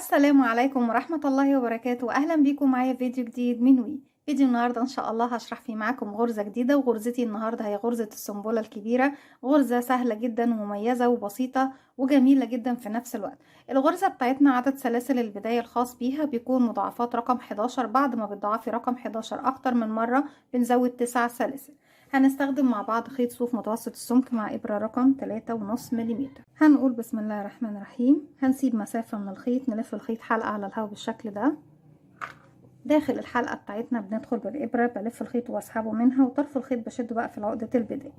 السلام عليكم ورحمة الله وبركاته. أهلا بيكم معايا في فيديو جديد من فيديو النهاردة إن شاء الله هشرح فيه معاكم غرزة جديدة، وغرزتي النهاردة هي غرزة السنبلة الكبيرة. غرزة سهلة جدا ومميزة وبسيطة وجميلة جدا في نفس الوقت. الغرزة بتاعتنا عدد سلاسل البداية الخاص بيها بيكون مضاعفات رقم 11. بعد ما بتضاعفي رقم 11 أكتر من مرة بنزود 9 سلاسل. هنستخدم مع بعض خيط صوف متوسط السمك مع إبرة رقم 3.5 ملم. هنقول بسم الله الرحمن الرحيم. هنسيب مسافة من الخيط، نلف الخيط حلقة على الهواء بالشكل ده. داخل الحلقة بتاعتنا بندخل بالإبرة، بلف الخيط واسحبه منها، وطرف الخيط بشده بقى في عقدة البداية.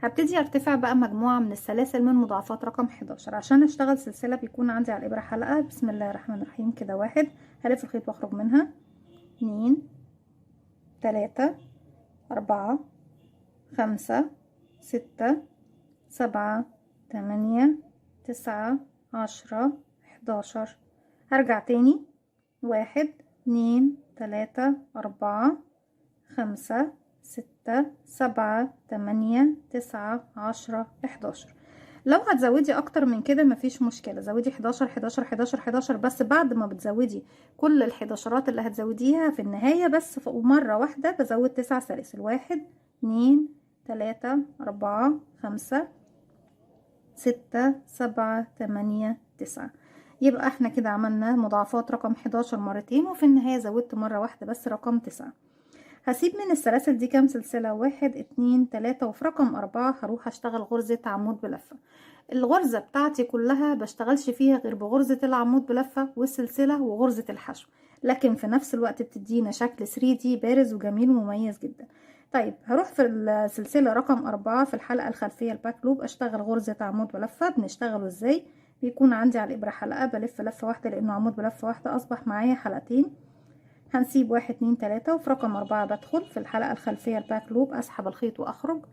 هبتدي ارتفع بقى مجموعة من السلاسل من مضاعفات رقم 11. عشان اشتغل سلسلة بيكون عندي على الإبرة حلقة. بسم الله الرحمن الرحيم. كده 1، هلف الخيط واخرج منها. 2، 3، 4، 5، 6، 7، 8، 9، 10، 11. هرجع تاني. 1، 2، 3، 4، 5، 6، 7، 8، 9، 10، 11. لو هتزودي اكتر من كده مفيش مشكلة، زودي 11 11 11 11، بس بعد ما بتزودي كل ال11 اللي هتزوديها في النهاية بس مرة واحدة بزود 9 سلاسل. 1، 2، 3، 4، 5، 6، 7، 8، 9. يبقى احنا كده عملنا مضاعفات رقم 11 مرتين، وفي النهاية زودت مرة واحدة بس رقم 9. هسيب من السلاسل دي كام سلسلة؟ 1، 2، 3، وفي رقم 4 هروح اشتغل غرزة عمود بلفة. الغرزة بتاعتي كلها بشتغلش فيها غير بغرزة العمود بلفة والسلسلة وغرزة الحشو، لكن في نفس الوقت بتدينا شكل 3D بارز وجميل ومميز جدا. طيب هروح في السلسلة رقم 4 في الحلقة الخلفية الباك لوب اشتغل غرزة عمود بلفة. بنشتغله ازاي؟ بيكون عندي على الإبرة حلقة، بلف لفة واحدة لأنه عمود بلفة واحدة، أصبح معايا حلقتين. هنسيب 1، 2، 3، وفي رقم 4 بدخل في الحلقة الخلفية الباك لوب، أسحب الخيط وأخرج.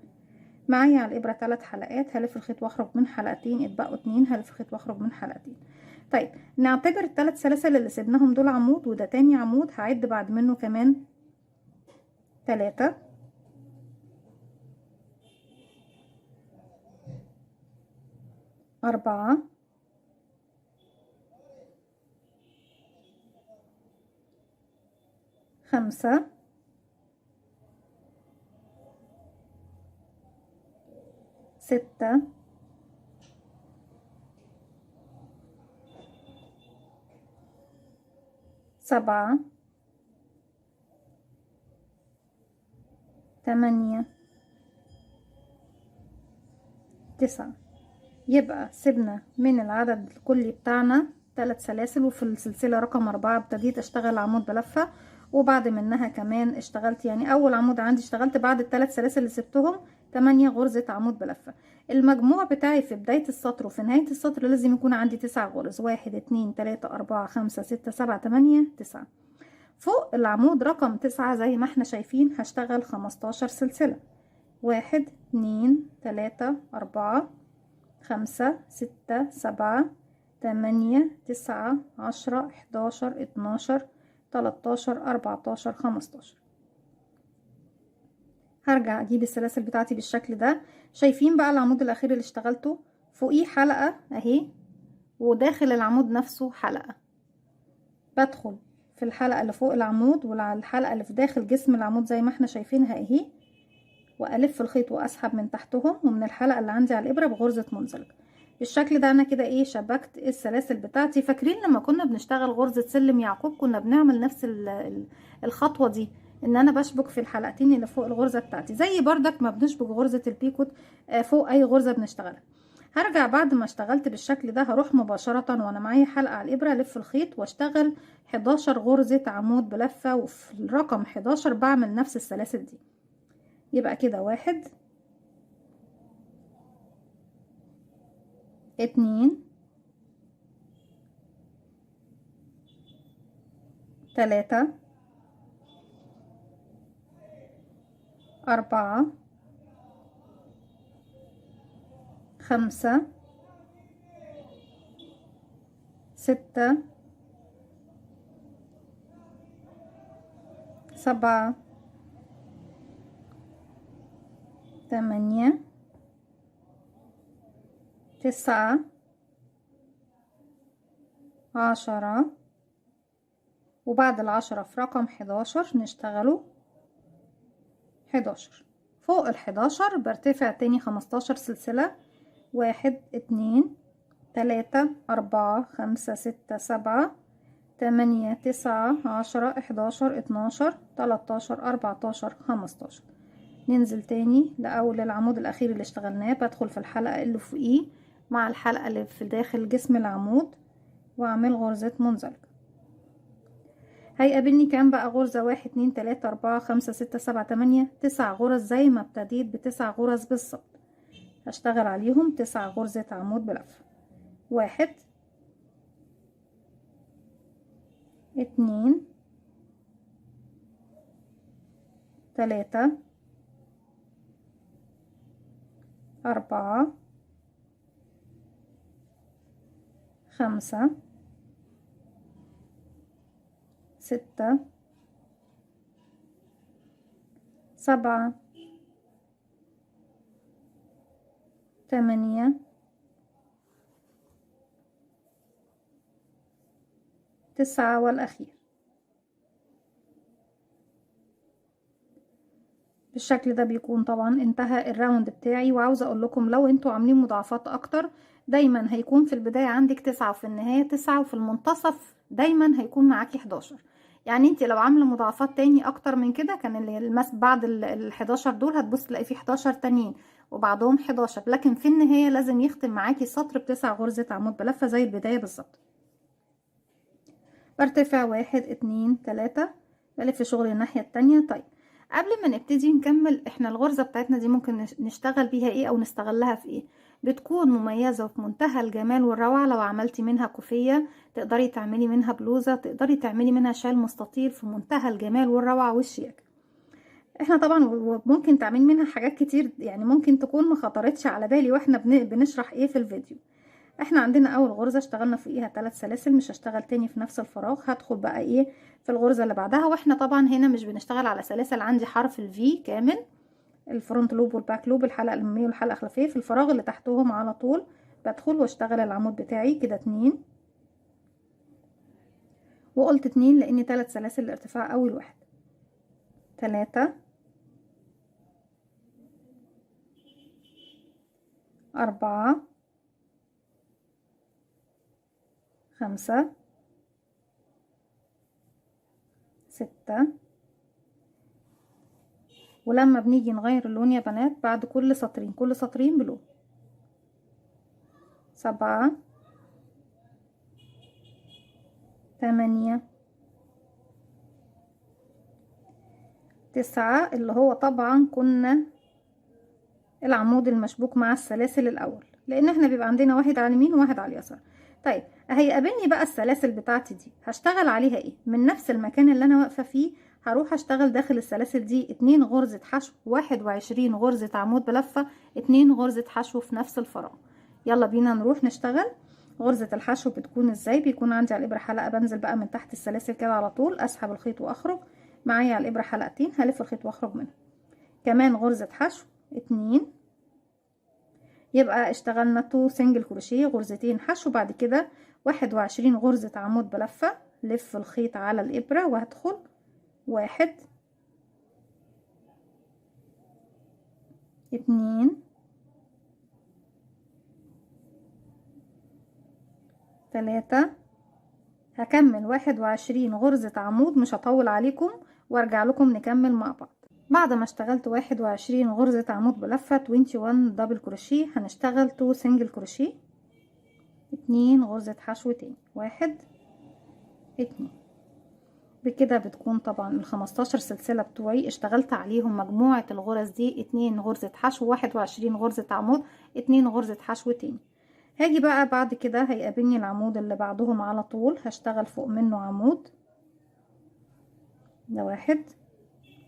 معايا على الإبرة 3 حلقات، هلف الخيط وأخرج من حلقتين، اتبقوا 2، هلف الخيط وأخرج من حلقتين. طيب نعتبر ال3 سلاسل اللي سيبناهم دول عمود، وده تاني عمود، هعد بعد منه كمان 3، 4، 5، 6، 7، 8، 9. يبقى سيبنا من العدد الكلي بتاعنا 3 سلاسل، وفي السلسلة رقم 4 ابتديت اشتغل عمود بلفة، وبعد منها كمان اشتغلت، يعني اول عمود عندي اشتغلت بعد ال3 سلاسل اللي سبتهم 8 غرزة عمود بلفة. المجموع بتاعي في بداية السطر وفي نهاية السطر لازم يكون عندي 9 غرز. 1، 2، 3، 4، 5، 6، 7، 8، 9. فوق العمود رقم 9 زي ما احنا شايفين هشتغل 15 سلسلة. 1، 2، 3، 4، 5، 6، 7، 8، 9، 10، 11، 12، 13، 14، 15. هرجع اجيب السلاسل بتاعتي بالشكل ده. شايفين بقى العمود الاخير اللي اشتغلته فوقيه حلقة اهي، وداخل العمود نفسه حلقة. بدخل في الحلقة اللي فوق العمود وعلى الحلقة اللي في داخل جسم العمود زي ما احنا شايفينها اهي، والف الخيط واسحب من تحتهم ومن الحلقة اللي عندي على الابرة بغرزة منزلق. بالشكل ده انا كده ايه شبكت السلاسل بتاعتي. فاكرين لما كنا بنشتغل غرزة سلم يعقوب كنا بنعمل نفس الخطوة دي، ان انا بشبك في الحلقتين اللي فوق الغرزة بتاعتي، زي بردك ما بنشبك غرزة البيكوت فوق اي غرزة بنشتغلها. هرجع بعد ما اشتغلت بالشكل ده هروح مباشرة وانا معايا حلقة على الابرة الف الخيط واشتغل 11 غرزة عمود بلفة، وفي الرقم 11 بعمل نفس السلاسل دي. يبقى كده 1، 2، 3، 4، 5، 6، 7، 8، 9، 10. وبعد ال10 في رقم 11 نشتغله 11. فوق ال11 برتفع تاني 15 سلسلة. 1 2 3 4 5 6 7 8 9 10 11 12 13 14 15. ننزل تاني لأول العمود الأخير اللي اشتغلناه، بدخل في الحلقة اللي فوقيه مع الحلقة اللي في داخل جسم العمود وأعمل غرزة منزلقة. هيقابلني كام بقى غرزة؟ 1 2 3 4 5 6 7 8 9 غرز، زي ما ابتديت ب9 غرز بالظبط. هشتغل عليهم 9 غرزة عمود بلفة. 1 2 3 4 5 6 7 8 9 والأخير. بالشكل ده بيكون طبعا انتهى الراوند بتاعي. وعاوزة اقول لكم لو انتوا عاملين مضاعفات اكتر، دايما هيكون في البداية عندك 9 وفي النهاية 9 وفي المنتصف دايما هيكون معاكي 11. يعني انت لو عاملة مضاعفات تاني اكتر من كده، كان بعد ال11 دول هتبص تلاقي في 11 تانيين وبعدهم 11، لكن في النهاية لازم يختم معاكي السطر ب9 غرزة عمود بلفة زي البداية بالظبط. برتفع 1 2 3، بلف شغلي الناحية التانية. طيب قبل ما نبتدي نكمل، احنا الغرزة بتاعتنا دي ممكن نشتغل بيها ايه او نستغلها في ايه؟ بتكون مميزة وفي منتهى الجمال والروعة. لو عملتي منها كوفية، تقدري تعملي منها بلوزة، تقدري تعملي منها شال مستطيل في منتهى الجمال والروعة والشياكة. احنا طبعا ممكن تعملي منها حاجات كتير، يعني ممكن تكون ما خطرتش على بالي واحنا بنشرح ايه في الفيديو. احنا عندنا اول غرزة اشتغلنا فوقيها 3 سلاسل، مش هشتغل تاني في نفس الفراغ. هدخل بقى ايه في الغرزة اللي بعدها، واحنا طبعا هنا مش بنشتغل على سلاسل، عندي حرف الفي كامل، الفرونت لوب والباك لوب، الحلقة الأمامية والحلقة الخلفية. في الفراغ اللي تحتهم على طول بدخل واشتغل العمود بتاعي كده 2. وقلت 2 لاني 3 سلاسل الارتفاع اول واحد. 3 4 5 6. ولما بنيجي نغير اللون يا بنات بعد كل سطرين، كل سطرين بلون. 7 8 9، اللي هو طبعا كنا العمود المشبوك مع السلاسل الاول، لان احنا بيبقى عندنا واحد على اليمين وواحد على اليسار. طيب هيقابلني بقى السلاسل بتاعتي دي، هشتغل عليها ايه؟ من نفس المكان اللي انا واقفه فيه هروح اشتغل داخل السلاسل دي 2 غرزه حشو، 21 غرزه عمود بلفه، 2 غرزه حشو في نفس الفراغ. يلا بينا نروح نشتغل. غرزه الحشو بتكون ازاي؟ بيكون عندي على الابره حلقه، بنزل بقى من تحت السلاسل كده على طول، اسحب الخيط واخرج. معايا على الابره حلقتين، هلف الخيط واخرج منها. كمان غرزه حشو 2، يبقى اشتغلنا 2 سنجل كروشيه، غرزتين حشو. بعد كده 21 غرزة عمود بلفة، لف الخيط على الإبرة وهدخل 1 2 3. هكمل 21 غرزة عمود، مش هطول عليكم وارجع لكم نكمل مع بعض. بعد ما اشتغلت 21 غرزة عمود بلفة 21 دبل كروشيه، هنشتغل 2 سنجل كروشيه، 2 غرزة حشو تاني، 1 2. بكده بتكون طبعا ال15 سلسلة بتوعي اشتغلت عليهم مجموعة الغرز دي 2 غرزة حشو، 21 غرزة عمود، 2 غرزة حشو تاني. هاجي بقى بعد كده هيقابلني العمود اللي بعدهم على طول، هشتغل فوق منه عمود، ده 1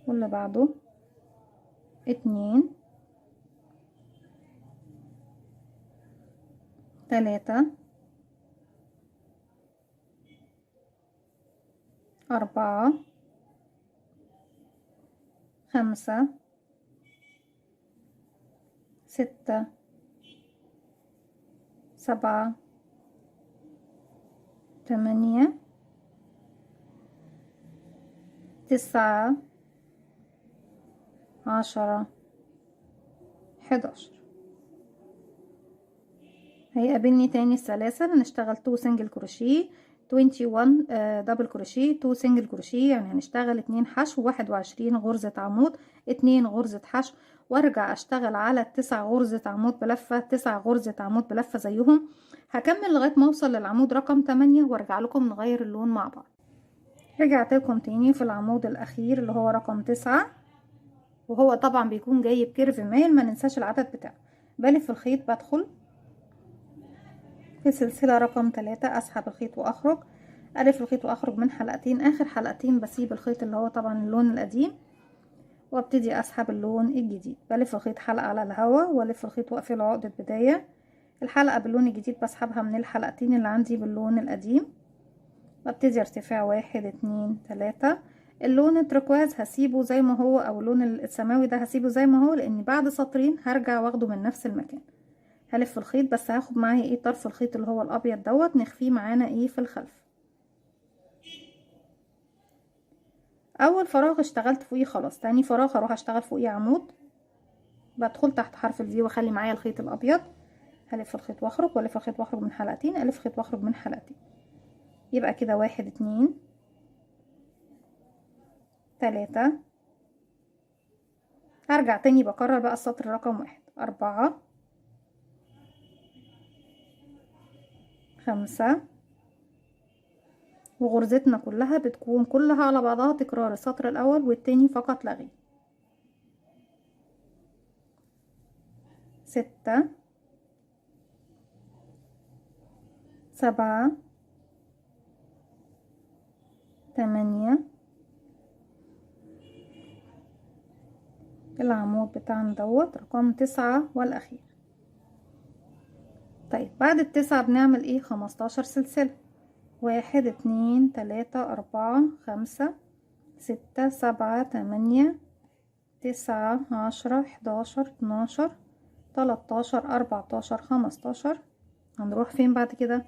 واللي بعده 2 3 4 5 6 7 8 9 10 11. هيقابلني تاني السلاسل. هنشتغل 2 سنجل كروشيه، 21 دبل كروشيه، 2 سنجل كروشيه، يعني هنشتغل 2 حشو، 21 غرزة عمود، 2 غرزة حشو، وارجع اشتغل على 9 غرزة عمود بلفة، 9 غرزة عمود بلفة زيهم. هكمل لغاية ما اوصل للعمود رقم 8 وارجع لكم نغير اللون مع بعض. رجعت لكم تاني في العمود الاخير اللي هو رقم 9، وهو طبعا بيكون جاي بكيرف مايل، ما ننساش العدد بتاعه. بلف الخيط، بدخل في سلسلة رقم 3، اسحب الخيط واخرج، الف الخيط واخرج من حلقتين، اخر حلقتين بسيب الخيط اللي هو طبعا اللون القديم، وابتدي اسحب اللون الجديد. بلف الخيط حلقة على الهواء، والف الخيط واقفل عقدة بداية. الحلقة باللون الجديد بسحبها من الحلقتين اللي عندي باللون القديم، وابتدي ارتفاع 1 2 3. اللون التركواز هسيبه زي ما هو، او اللون السماوي ده هسيبه زي ما هو، لان بعد سطرين هرجع واخده من نفس المكان. هلف الخيط، بس هاخد معايا ايه طرف الخيط اللي هو الابيض دوت نخفيه معانا ايه في الخلف. اول فراغ اشتغلت فوقيه خلاص، تاني فراغ هروح اشتغل فوقيه عمود، بدخل تحت حرف الفي واخلي معايا الخيط الابيض، هلف الخيط واخرج، والف الخيط واخرج من حلقتين، الف خيط واخرج من حلقتين. يبقى كده 1 2 3. هرجع تاني بكرر بقى السطر رقم 1 4 5. وغرزتنا كلها بتكون كلها على بعضها تكرار السطر الاول والتاني فقط لا غير. 6 7 8. العمود بتاعنا دوت رقم 9 والاخير. طيب بعد ال9 بنعمل ايه؟ 15 سلسلة. 1 2 3 4 5 6 7 8 9 10 11 12 13 14 15. هنروح فين بعد كده؟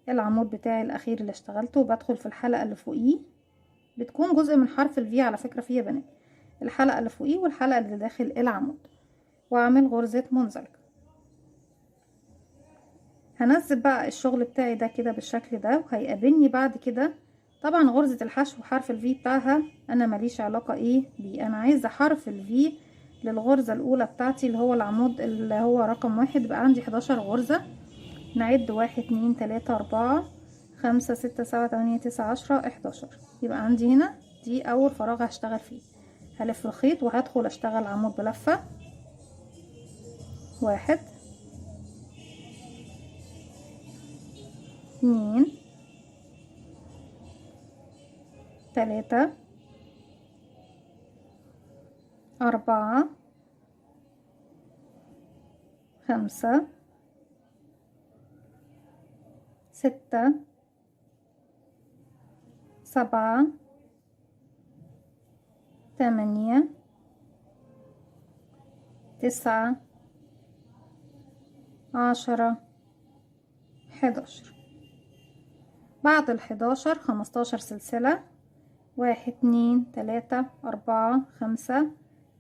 العمود بتاعي الاخير اللي اشتغلته، وبدخل في الحلقة اللي فوقيه، بتكون جزء من حرف الفي على فكرة فيه يا بنات، الحلقة اللي فوقيه والحلقة اللي داخل العمود، واعمل غرزة منزلقة. هنزل بقى الشغل بتاعي ده كده بالشكل ده، وهيقابلني بعد كده طبعا غرزة الحشو حرف الفي بتاعها انا ماليش علاقة ايه بيه، انا عايزة حرف الفي للغرزة الاولى بتاعتي اللي هو العمود اللي هو رقم 1. يبقى عندي 11 غرزة. نعد 1 2 3 4 5 6 7 8 9 10 11. يبقى عندي هنا دي اول فراغ هشتغل فيه. هلف الخيط وهدخل اشتغل عمود بلفة. 1 2 3 4 5 6 7 8 9 10 11. بعد ال11 15 سلسلة. 1 2 3 4 5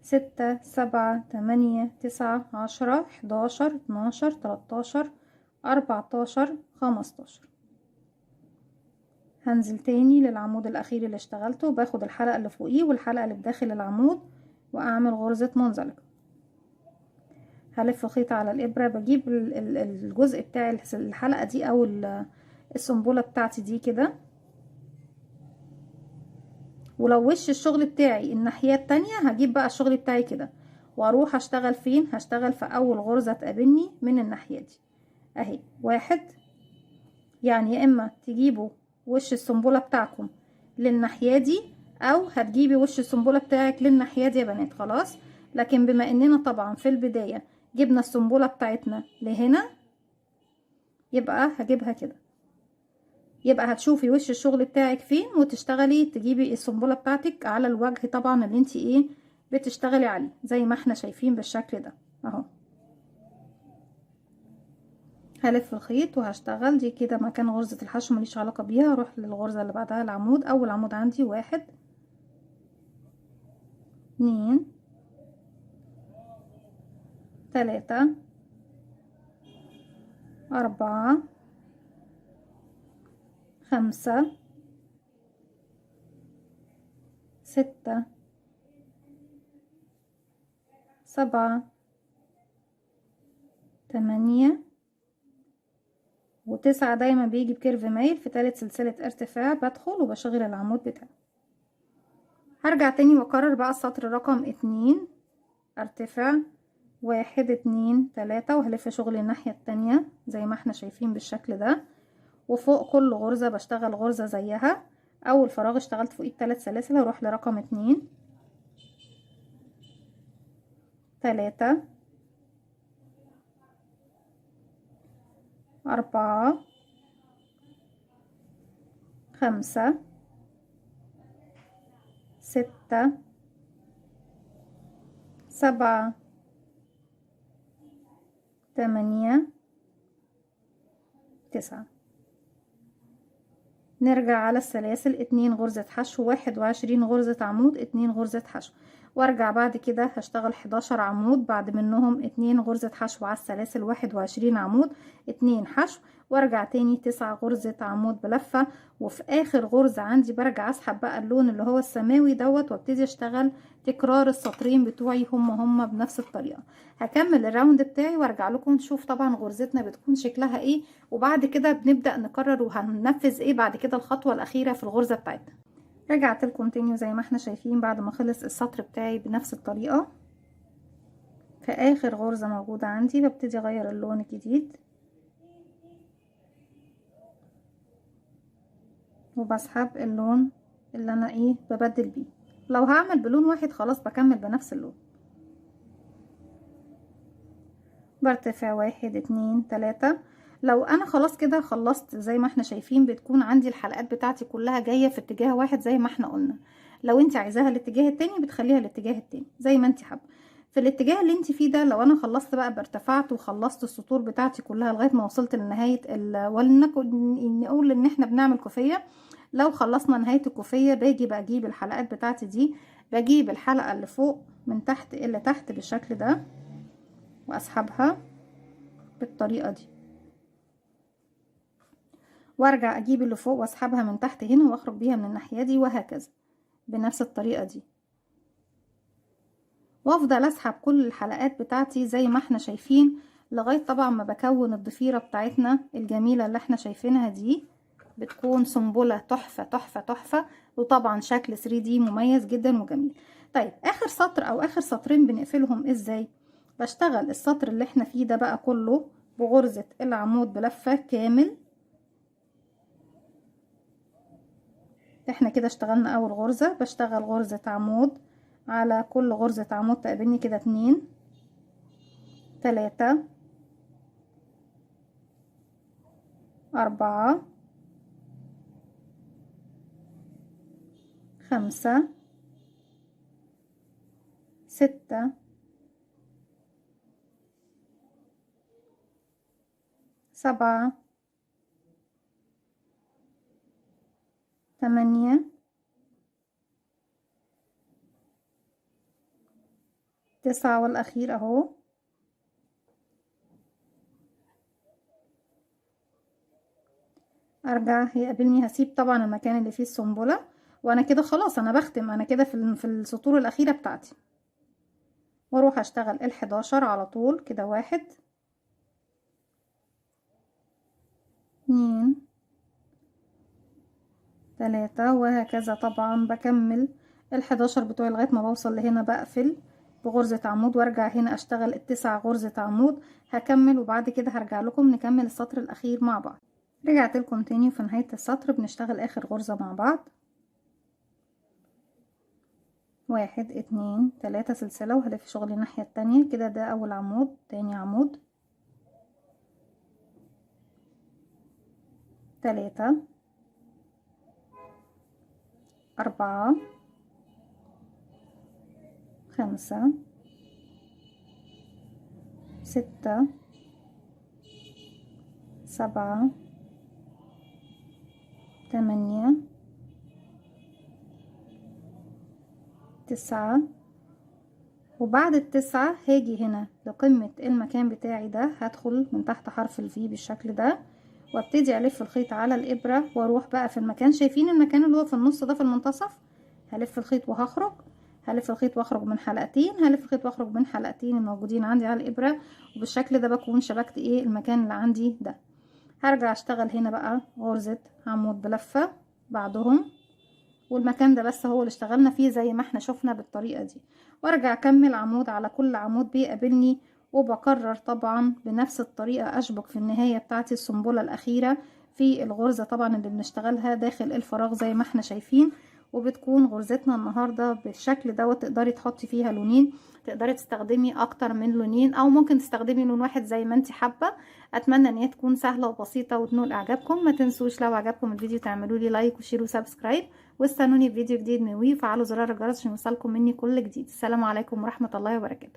6 7 8 9 10 11 12 13 14 15. هنزل تاني للعمود الاخير اللي اشتغلته، باخد الحلقة اللي فوقيه والحلقة اللي بداخل العمود واعمل غرزة منزلقة. هلف خيط على الابرة، بجيب الجزء بتاع الحلقة دي او السنبولة بتاعتي دي كده، ولو وش الشغل بتاعي الناحية التانية هجيب بقى الشغل بتاعي كده واروح اشتغل فين؟ هشتغل في اول غرزة تقابلني من الناحية دي اهي. 1. يعني يا اما تجيبوا وش السنبولة بتاعكم للناحية دي، او هتجيبي وش السنبولة بتاعك للناحية دي يا بنات، خلاص. لكن بما اننا طبعا في البداية جبنا السنبولة بتاعتنا لهنا، يبقى هجيبها كده. يبقى هتشوفي وش الشغل بتاعك فين وتشتغلي تجيبي السنبولة بتاعتك على الوجه طبعا اللي انتي ايه بتشتغلي عليه، زي ما احنا شايفين بالشكل ده اهو. هلف الخيط وهشتغل دي كده مكان غرزة الحشو، مليش علاقة بيها. اروح للغرزة اللي بعدها العمود. اول عمود عندي 1 2 3 4 5 6 7 8 و9. دايما بيجي بكيرف مايل في تالت سلسلة ارتفاع. بدخل وبشغل العمود بتاعي. هرجع تاني واكرر بقى السطر رقم 2. ارتفع 1 2 3 وهلف شغل الناحية التانية زي ما احنا شايفين بالشكل ده. وفوق كل غرزة بشتغل غرزة زيها. اول فراغ اشتغلت فوقيه 3 سلاسل، هروح لرقم 2 3 4 5 6 7 8 9. نرجع على السلاسل 2 غرزة حشو، 21 غرزة عمود، 2 غرزة حشو، وارجع بعد كده هشتغل 11 عمود، بعد منهم 2 غرزة حشو على السلاسل، 21 عمود، 2 حشو، وارجع تاني 9 غرزة عمود بلفة. وفي اخر غرزة عندي برجع اسحب بقى اللون اللي هو السماوي دوت، وابتدي اشتغل تكرار السطرين بتوعي هما بنفس الطريقة. هكمل الراوند بتاعي وارجع لكم نشوف طبعا غرزتنا بتكون شكلها ايه، وبعد كده بنبدأ نكرر وهننفذ ايه بعد كده الخطوة الأخيرة في الغرزة بتاعتنا. رجعت لكم تاني زي ما احنا شايفين بعد ما خلص السطر بتاعي بنفس الطريقة. في آخر غرزة موجودة عندي ببتدي أغير اللون الجديد وبسحب اللون اللي أنا ايه ببدل بيه. لو هعمل بلون واحد خلاص بكمل بنفس اللون. برتفع 1 2 3. لو انا خلاص كده خلصت زي ما احنا شايفين بتكون عندي الحلقات بتاعتي كلها جاية في اتجاه واحد زي ما احنا قلنا. لو انت عايزاها الاتجاه التاني بتخليها الاتجاه التاني زي ما انت حابة. في الاتجاه اللي انت فيه ده لو انا خلصت بقى بارتفعت وخلصت السطور بتاعتي كلها لغاية ما وصلت لنهاية نقول ان احنا بنعمل كوفية. لو خلصنا نهاية الكوفية باجي بقى اجيب الحلقات بتاعتي دي، بجيب الحلقة اللي فوق من تحت اللي تحت بالشكل ده واسحبها بالطريقة دي، وارجع اجيب اللي فوق واسحبها من تحت هنا واخرج بيها من الناحية دي، وهكذا بنفس الطريقة دي. وافضل اسحب كل الحلقات بتاعتي زي ما احنا شايفين لغاية طبعا ما بكون الضفيرة بتاعتنا الجميلة اللي احنا شايفينها دي. بتكون سنبلة تحفة تحفة تحفة، وطبعا شكل 3D مميز جدا وجميل. طيب اخر سطر او اخر سطرين بنقفلهم ازاي؟ بشتغل السطر اللي احنا فيه ده بقى كله بغرزة العمود بلفة كامل. احنا كده اشتغلنا اول غرزة، بشتغل غرزة عمود على كل غرزة عمود تقابلني كده 2 3 4 5 6 7 8 9 والاخير اهو. ارجع يقابلني هسيب طبعا المكان اللي فيه السنبلة، وانا كده خلاص انا بختم، انا كده في السطور الاخيرة بتاعتي، واروح اشتغل ال11 على طول كده 1 2 3 وهكذا. طبعا بكمل ال11 بتوعي لغاية ما بوصل لهنا، بقفل بغرزة عمود وارجع هنا اشتغل التسع غرزة عمود. هكمل وبعد كده هرجع لكم نكمل السطر الاخير مع بعض. رجعت لكم تاني وفي نهاية السطر بنشتغل اخر غرزة مع بعض. 1 2 3 سلسلة وهلف شغلي الناحية التانية كده. ده اول عمود، تاني عمود، 3 4 5 6 7 8 9. وبعد التسعة هاجي هنا لقمة المكان بتاعي ده، هدخل من تحت حرف الفي بالشكل ده، وابتدي الف الخيط على الابرة واروح بقى في المكان. شايفين المكان اللي هو في النص ده في المنتصف؟ هلف الخيط وهخرج، هلف الخيط واخرج من حلقتين، هلف الخيط واخرج من حلقتين الموجودين عندي على الابرة، وبالشكل ده بكون شبكت ايه المكان اللي عندي ده. هرجع اشتغل هنا بقى غرزة عمود بلفة بعدهم، والمكان ده بس هو اللي اشتغلنا فيه زي ما احنا شفنا بالطريقة دي، وارجع اكمل عمود على كل عمود بيقابلني، وبكرر طبعا بنفس الطريقة اشبك في النهاية بتاعتي السنبلة الاخيرة في الغرزة طبعا اللي بنشتغلها داخل الفراغ زي ما احنا شايفين. وبتكون غرزتنا النهاردة بالشكل ده، وتقدري تحطي فيها لونين، تقدري تستخدمي اكتر من لونين او ممكن تستخدمي لون واحد زي ما انت حابة. اتمنى ان هي تكون سهلة وبسيطة وتنول اعجابكم. ما تنسوش لو عجبكم الفيديو تعملوا لي لايك وشير وسبسكرايب، واستنوني في فيديو جديد من وفعلوا زرار الجرس عشان يوصلكم مني كل جديد. السلام عليكم ورحمة الله وبركاته.